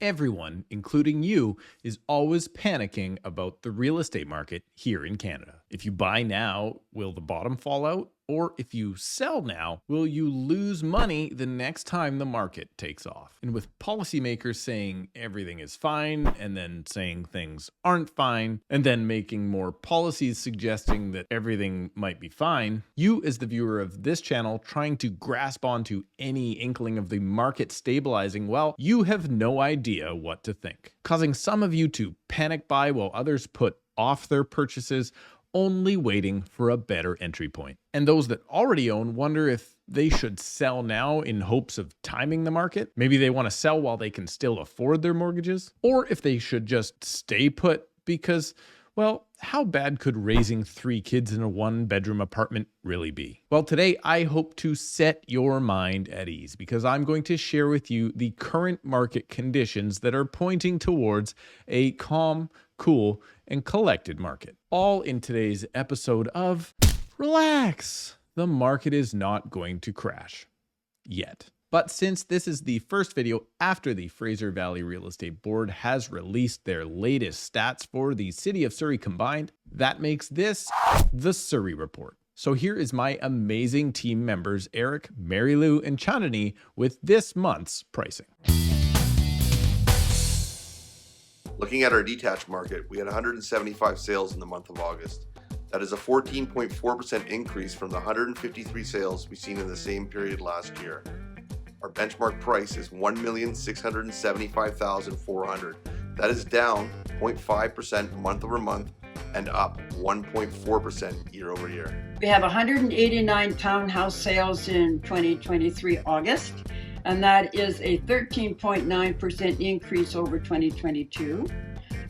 Everyone, including you, is always panicking about the real estate market here in Canada. If you buy now, will the bottom fall out? Or if you sell now, will you lose money the next time the market takes off? And with policymakers saying everything is fine and then saying things aren't fine and then making more policies suggesting that everything might be fine, you as the viewer of this channel trying to grasp onto any inkling of the market stabilizing, well, you have no idea what to think, causing some of you to panic buy while others put off their purchases, only waiting for a better entry point. And those that already own wonder if they should sell now in hopes of timing the market. Maybe they want to sell while they can still afford their mortgages, or if they should just stay put because, well, how bad could raising 3 kids in a 1-bedroom apartment really be? Well, today I hope to set your mind at ease because I'm going to share with you the current market conditions that are pointing towards a calm, cool, and collected market. All in today's episode of Relax. The market is not going to crash yet. But since this is the first video after the Fraser Valley Real Estate Board has released their latest stats for the City of Surrey combined, that makes this the Surrey Report. So here is my amazing team members, Eric, Mary Lou, and Chandani with this month's pricing. Looking at our detached market, we had 175 sales in the month of August. That is a 14.4% increase from the 153 sales we seen in the same period last year. Our benchmark price is $1,675,400. That is down 0.5% month over month and up 1.4% year over year. We have 189 townhouse sales in 2023 August, and that is a 13.9% increase over 2022.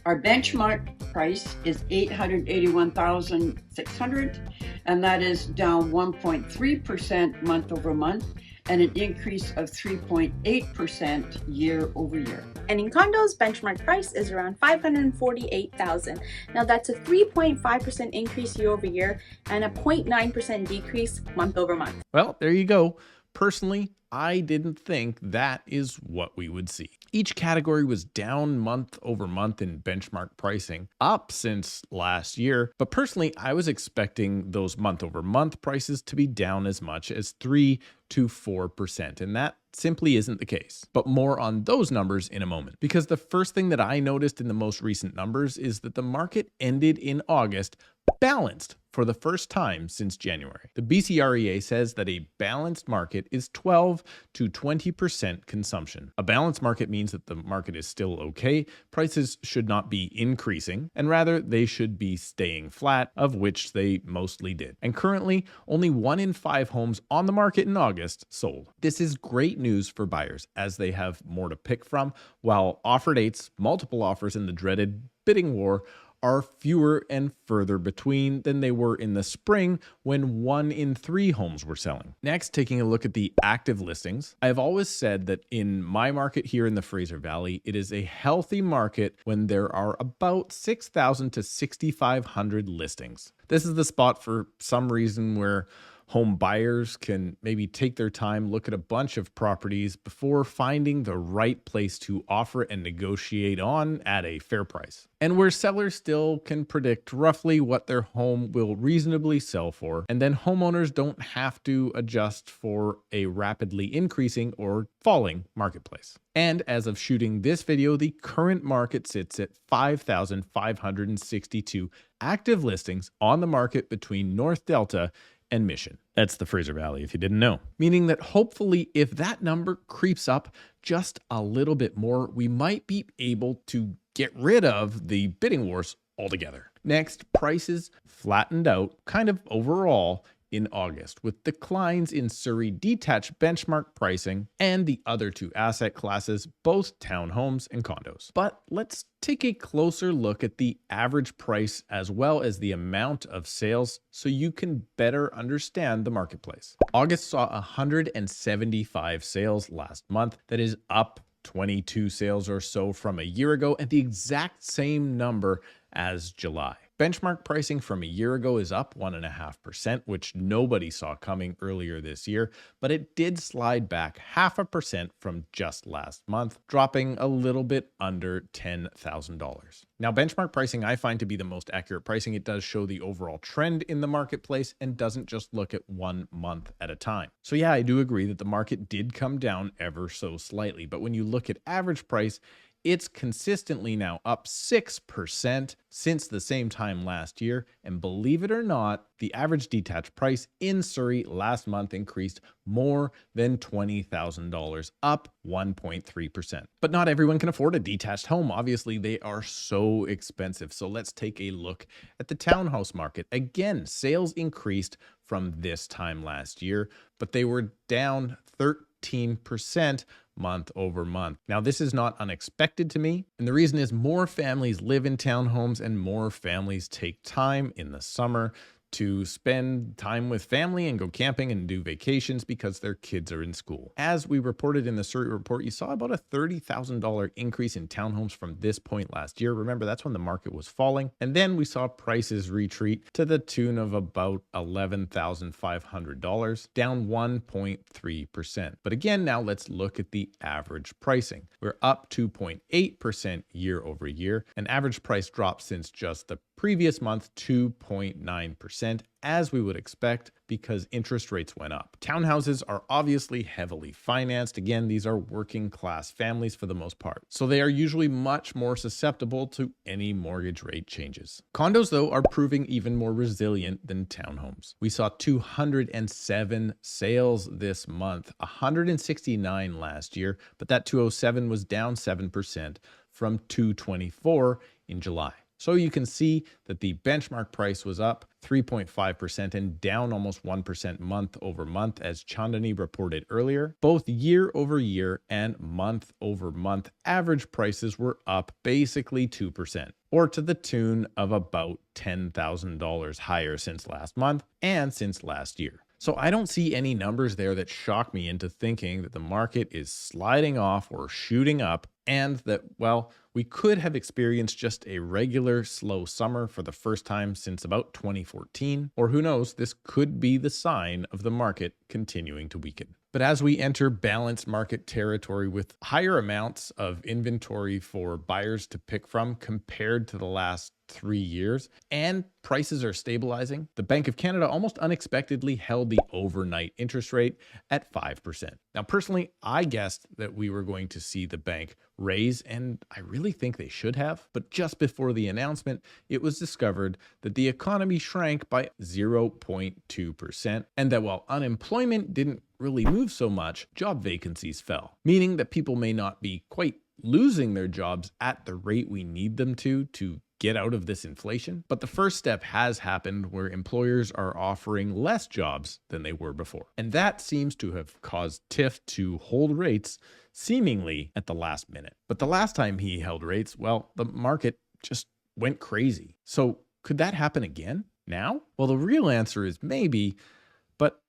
Our benchmark price is $881,600, and that is down 1.3% month over month and an increase of 3.8% year over year. And in condos, benchmark price is around $548,000. Now that's a 3.5% increase year over year and a 0.9% decrease month over month. Well, there you go. Personally, I didn't think that is what we would see. Each category was down month over month in benchmark pricing, up since last year. But personally, I was expecting those month over month prices to be down as much as 3 to 4%. And that simply isn't the case. But more on those numbers in a moment. Because the first thing that I noticed in the most recent numbers is that the market ended in August balanced for the first time since January. The BCREA says that a balanced market is 12 to 20% consumption. A balanced market means that the market is still okay, prices should not be increasing, and rather they should be staying flat, of which they mostly did. And currently, only 1 in 5 homes on the market in August sold. This is great news for buyers as they have more to pick from, while offer dates, multiple offers in the dreaded bidding war, are fewer and further between than they were in the spring when 1 in 3 homes were selling. Next, taking a look at the active listings, I have always said that in my market here in the Fraser Valley, it is a healthy market when there are about 6,000 to 6,500 listings. This is the spot for some reason where home buyers can maybe take their time, look at a bunch of properties before finding the right place to offer and negotiate on at a fair price. And where sellers still can predict roughly what their home will reasonably sell for, and then homeowners don't have to adjust for a rapidly increasing or falling marketplace. And as of shooting this video, the current market sits at 5,562 active listings on the market between North Delta and Mission. That's the Fraser Valley, if you didn't know. Meaning that hopefully if that number creeps up just a little bit more, we might be able to get rid of the bidding wars altogether. Next, prices flattened out kind of overall in August, with declines in Surrey detached benchmark pricing and the other 2 asset classes, both townhomes and condos. But let's take a closer look at the average price as well as the amount of sales so you can better understand the marketplace. August saw 175 sales last month. That is up 22 sales or so from a year ago and the exact same number as July. Benchmark pricing from a year ago is up 1.5%, which nobody saw coming earlier this year, but it did slide back 0.5% from just last month, dropping a little bit under $10,000. Now, benchmark pricing I find to be the most accurate pricing. It does show the overall trend in the marketplace and doesn't just look at 1 month at a time. So yeah, I do agree that the market did come down ever so slightly, but when you look at average price, it's consistently now up 6% since the same time last year. And believe it or not, the average detached price in Surrey last month increased more than $20,000, up 1.3%. But not everyone can afford a detached home. Obviously, they are so expensive. So let's take a look at the townhouse market. Again, sales increased from this time last year, but they were down 13% month over month. Now, this is not unexpected to me, and the reason is more families live in townhomes and more families take time in the summer to spend time with family and go camping and do vacations because their kids are in school. As we reported in the Surrey Report, you saw about a $30,000 increase in townhomes from this point last year. Remember, that's when the market was falling. And then we saw prices retreat to the tune of about $11,500, down 1.3%. But again, now let's look at the average pricing. We're up 2.8% year over year. An average price drop since just the previous month, 2.9%, as we would expect because interest rates went up. Townhouses are obviously heavily financed. Again, these are working class families for the most part, so they are usually much more susceptible to any mortgage rate changes. Condos, though, are proving even more resilient than townhomes. We saw 207 sales this month, 169 last year, but that 207 was down 7% from 224 in July. So you can see that the benchmark price was up 3.5% and down almost 1% month over month, as Chandani reported earlier. Both year over year and month over month average prices were up basically 2%, or to the tune of about $10,000 higher since last month and since last year. So I don't see any numbers there that shock me into thinking that the market is sliding off or shooting up, and that, well, we could have experienced just a regular slow summer for the first time since about 2014, or who knows, this could be the sign of the market continuing to weaken. But as we enter balanced market territory with higher amounts of inventory for buyers to pick from compared to the last 3 years, and prices are stabilizing, the Bank of Canada almost unexpectedly held the overnight interest rate at 5%. Now, personally, I guessed that we were going to see the bank raise, and I really think they should have. But just before the announcement, it was discovered that the economy shrank by 0.2%, and that while unemployment didn't really move so much, job vacancies fell, meaning that people may not be quite losing their jobs at the rate we need them to get out of this inflation. But the first step has happened where employers are offering less jobs than they were before. And that seems to have caused Tiff to hold rates seemingly at the last minute. But the last time he held rates, well, the market just went crazy. So could that happen again now? Well, the real answer is maybe, but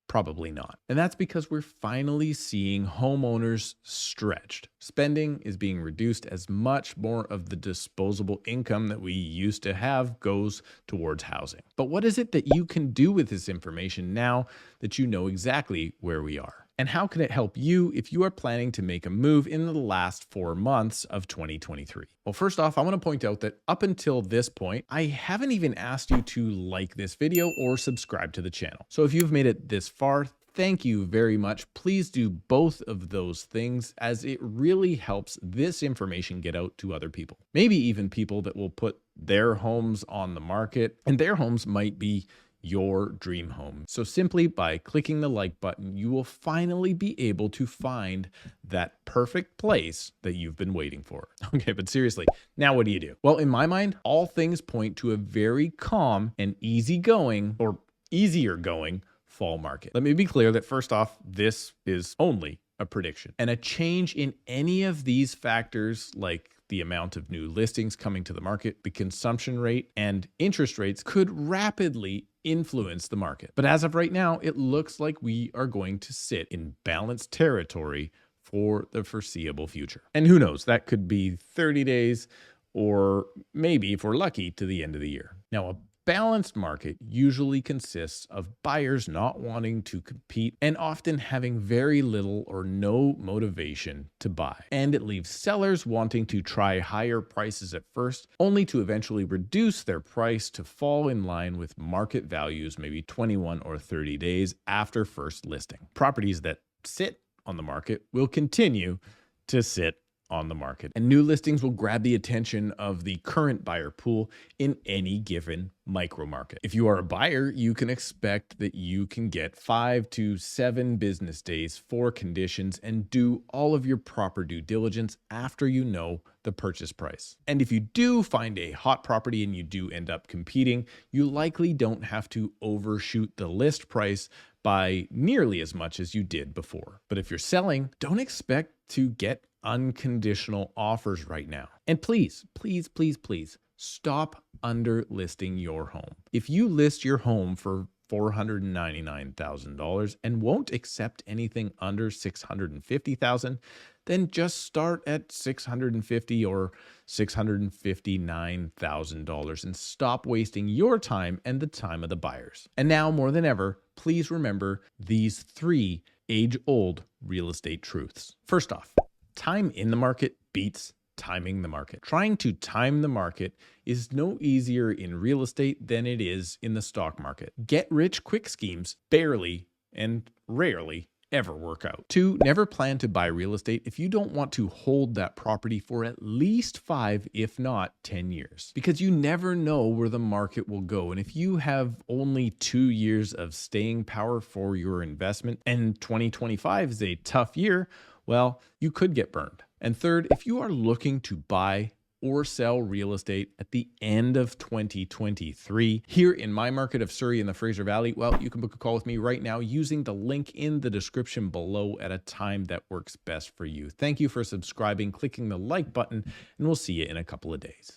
probably not. And that's because we're finally seeing homeowners stretched. Spending is being reduced as much more of the disposable income that we used to have goes towards housing. But what is it that you can do with this information now that you know exactly where we are? And how can it help you if you are planning to make a move in the last 4 months of 2023? Well, first off, I want to point out that up until this point, I haven't even asked you to like this video or subscribe to the channel. So if you've made it this far, thank you very much. Please do both of those things, as it really helps this information get out to other people. Maybe even people that will put their homes on the market, and their homes might be your dream home. So simply by clicking the like button, you will finally be able to find that perfect place that you've been waiting for. Okay, but seriously, now what do you do? Well, in my mind, all things point to a very calm and easygoing, or easier going, fall market. Let me be clear that first off, this is only a prediction, and a change in any of these factors, like the amount of new listings coming to the market, the consumption rate, and interest rates, could rapidly influence the market. But as of right now, it looks like we are going to sit in balanced territory for the foreseeable future. And who knows, that could be 30 days or maybe, if we're lucky, to the end of the year. Now, a balanced market usually consists of buyers not wanting to compete and often having very little or no motivation to buy. And it leaves sellers wanting to try higher prices at first, only to eventually reduce their price to fall in line with market values maybe 21 or 30 days after first listing. Properties that sit on the market will continue to sit on the market, and new listings will grab the attention of the current buyer pool in any given micro market. If you are a buyer, you can expect that you can get 5 to 7 business days for conditions and do all of your proper due diligence after you know the purchase price. And if you do find a hot property and you do end up competing, you likely don't have to overshoot the list price by nearly as much as you did before. But if you're selling, don't expect to get unconditional offers right now. And please, please, please, please stop underlisting your home. If you list your home for $499,000 and won't accept anything under $650,000, then just start at $650,000 or $659,000 and stop wasting your time and the time of the buyers. And now more than ever, please remember these 3 age-old real estate truths. First off, time in the market beats timing the market. Trying to time the market is no easier in real estate than it is in the stock market. Get rich quick schemes barely and rarely ever work out. 2, never plan to buy real estate if you don't want to hold that property for at least 5, if not 10 years, because you never know where the market will go. And if you have only 2 years of staying power for your investment and 2025 is a tough year, well, you could get burned. And 3rd, if you are looking to buy or sell real estate at the end of 2023 here in my market of Surrey in the Fraser Valley, well, you can book a call with me right now using the link in the description below at a time that works best for you. Thank you for subscribing, clicking the like button, and we'll see you in a couple of days.